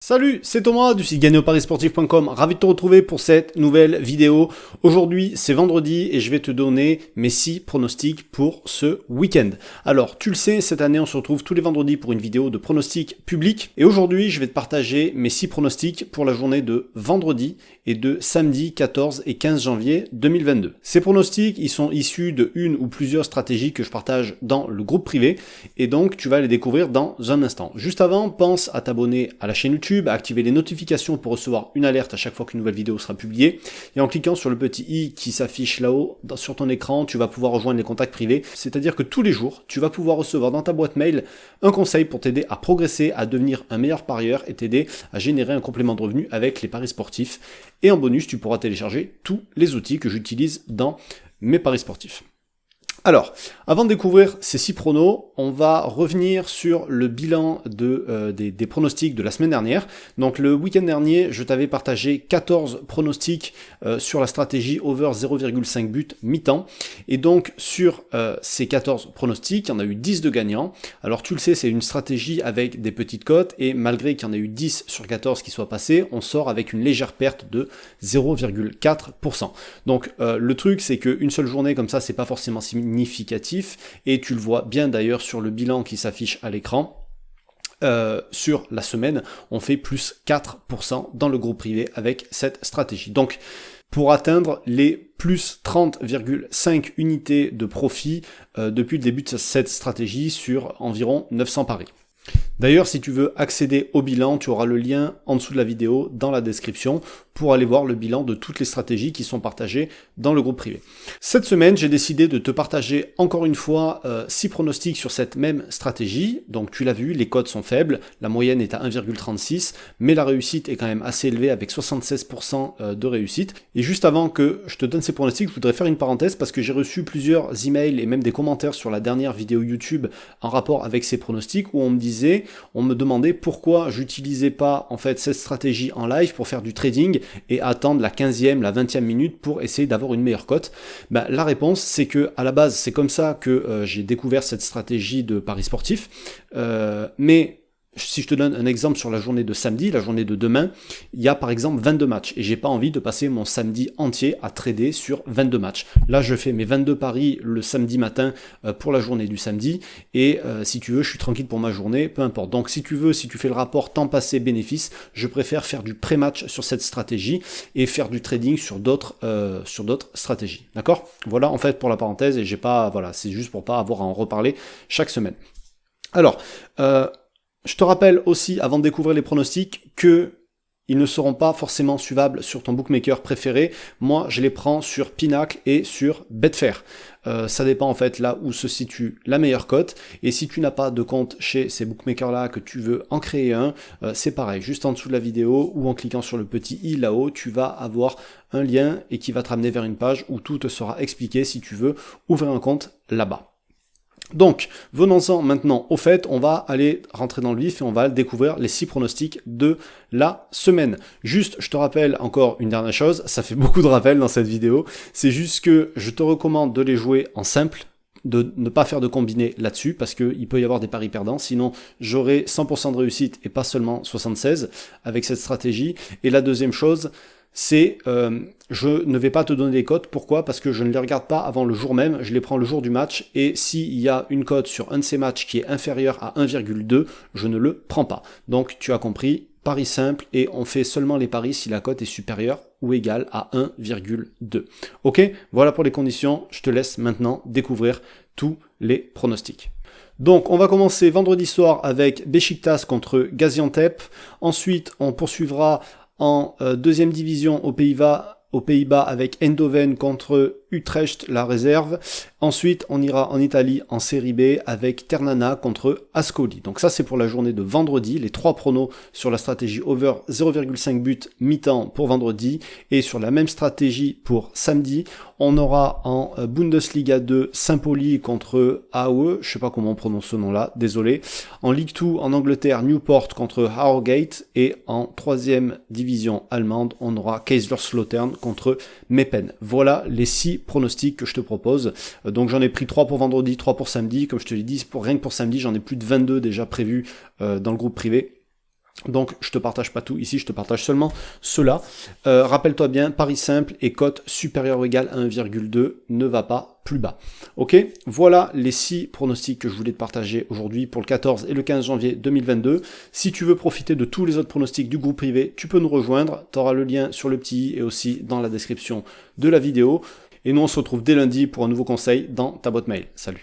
Salut, c'est Thomas du site gagnerparisportif.com, ravi de te retrouver pour cette nouvelle vidéo. Aujourd'hui c'est vendredi et je vais te donner mes 6 pronostics pour ce week-end. Alors tu le sais, cette année on se retrouve tous les vendredis pour une vidéo de pronostics publics et aujourd'hui je vais te partager mes 6 pronostics pour la journée de vendredi et de samedi 14 et 15 janvier 2022. Ces pronostics, ils sont issus de une ou plusieurs stratégies que je partage dans le groupe privé et donc tu vas les découvrir dans un instant. Juste avant, pense à t'abonner à la chaîne YouTube, à activer les notifications pour recevoir une alerte à chaque fois qu'une nouvelle vidéo sera publiée et en cliquant sur le petit i qui s'affiche là-haut sur ton écran, tu vas pouvoir rejoindre les contacts privés, c'est-à-dire que tous les jours, tu vas pouvoir recevoir dans ta boîte mail un conseil pour t'aider à progresser, à devenir un meilleur parieur et t'aider à générer un complément de revenu avec les paris sportifs. Et en bonus, tu pourras télécharger tous les outils que j'utilise dans mes paris sportifs. Alors, avant de découvrir ces 6 pronos, on va revenir sur le bilan des pronostics de la semaine dernière. Donc le week-end dernier, je t'avais partagé 14 pronostics sur la stratégie over 0,5 but mi-temps. Et donc sur ces 14 pronostics, il y en a eu 10 de gagnants. Alors tu le sais, c'est une stratégie avec des petites cotes et malgré qu'il y en a eu 10 sur 14 qui soient passés, on sort avec une légère perte de 0,4%. Donc le truc, c'est qu'une seule journée comme ça, c'est pas forcément significatif et tu le vois bien d'ailleurs sur le bilan qui s'affiche à l'écran. Sur la semaine, on fait plus 4% dans le groupe privé avec cette stratégie. Donc, pour atteindre les plus 30,5 unités de profit depuis le début de cette stratégie sur environ 900 paris. D'ailleurs, si tu veux accéder au bilan, tu auras le lien en dessous de la vidéo dans la description pour aller voir le bilan de toutes les stratégies qui sont partagées dans le groupe privé. Cette semaine, j'ai décidé de te partager encore une fois 6 pronostics sur cette même stratégie. Donc tu l'as vu, les cotes sont faibles, la moyenne est à 1,36, mais la réussite est quand même assez élevée avec 76% de réussite. Et juste avant que je te donne ces pronostics, je voudrais faire une parenthèse parce que j'ai reçu plusieurs emails et même des commentaires sur la dernière vidéo YouTube en rapport avec ces pronostics où on me demandait pourquoi j'utilisais pas en fait cette stratégie en live pour faire du trading et attendre la 15e, la 20e minute pour essayer d'avoir une meilleure cote. La réponse c'est que à la base c'est comme ça que j'ai découvert cette stratégie de paris sportif, mais si je te donne un exemple sur la journée de samedi, la journée de demain, il y a par exemple 22 matchs et j'ai pas envie de passer mon samedi entier à trader sur 22 matchs. Là, je fais mes 22 paris le samedi matin pour la journée du samedi et si tu veux, je suis tranquille pour ma journée, peu importe. Donc si tu veux, si tu fais le rapport temps passé bénéfice, je préfère faire du pré-match sur cette stratégie et faire du trading sur d'autres stratégies. D'accord? Voilà en fait pour la parenthèse et j'ai pas, voilà, c'est juste pour pas avoir à en reparler chaque semaine. Alors, je te rappelle aussi, avant de découvrir les pronostics, que ils ne seront pas forcément suivables sur ton bookmaker préféré. Moi, je les prends sur Pinacle et sur Betfair. Ça dépend en fait là où se situe la meilleure cote. Et si tu n'as pas de compte chez ces bookmakers-là, que tu veux en créer un, c'est pareil. Juste en dessous de la vidéo ou en cliquant sur le petit i là-haut, tu vas avoir un lien et qui va te ramener vers une page où tout te sera expliqué si tu veux ouvrir un compte là-bas. Donc, venons-en maintenant au fait, on va aller rentrer dans le vif et on va découvrir les 6 pronostics de la semaine. Juste, je te rappelle encore une dernière chose, ça fait beaucoup de rappels dans cette vidéo, c'est juste que je te recommande de les jouer en simple, de ne pas faire de combiné là-dessus, parce qu'il peut y avoir des paris perdants, sinon j'aurai 100% de réussite et pas seulement 76 avec cette stratégie. Et la deuxième chose, c'est je ne vais pas te donner les cotes. Pourquoi? Parce que je ne les regarde pas avant le jour même, je les prends le jour du match, et s'il y a une cote sur un de ces matchs qui est inférieure à 1,2, je ne le prends pas. Donc tu as compris, pari simple, et on fait seulement les paris si la cote est supérieure ou égale à 1,2. Ok? Voilà pour les conditions, je te laisse maintenant découvrir tous les pronostics. Donc on va commencer vendredi soir avec Beşiktaş contre Gaziantep, ensuite on poursuivra en deuxième division aux Pays-Bas avec Eindhoven contre Utrecht, la réserve. Ensuite, on ira en Italie en série B avec Ternana contre Ascoli. Donc ça, c'est pour la journée de vendredi. Les 3 pronos sur la stratégie over 0,5 but mi-temps pour vendredi. Et sur la même stratégie pour samedi, on aura en Bundesliga 2 Saint-Pauli contre AOE. Je sais pas comment on prononce ce nom-là, désolé. En Ligue 2 en Angleterre, Newport contre Harrogate. Et en 3e division allemande, on aura Kaiserslautern contre Meppen. Voilà les 6 pronostics que je te propose. Donc j'en ai pris 3 pour vendredi, 3 pour samedi. Comme je te l'ai dit, rien que pour samedi, j'en ai plus de 22 déjà prévus dans le groupe privé. Donc je te partage pas tout ici, je te partage seulement cela. Rappelle-toi bien, pari simple et cote supérieure ou égale à 1,2 ne va pas plus bas. Ok, voilà les 6 pronostics que je voulais te partager aujourd'hui pour le 14 et le 15 janvier 2022. Si tu veux profiter de tous les autres pronostics du groupe privé, tu peux nous rejoindre. Tu auras le lien sur le petit i et aussi dans la description de la vidéo. Et nous on se retrouve dès lundi pour un nouveau conseil dans ta boîte mail. Salut.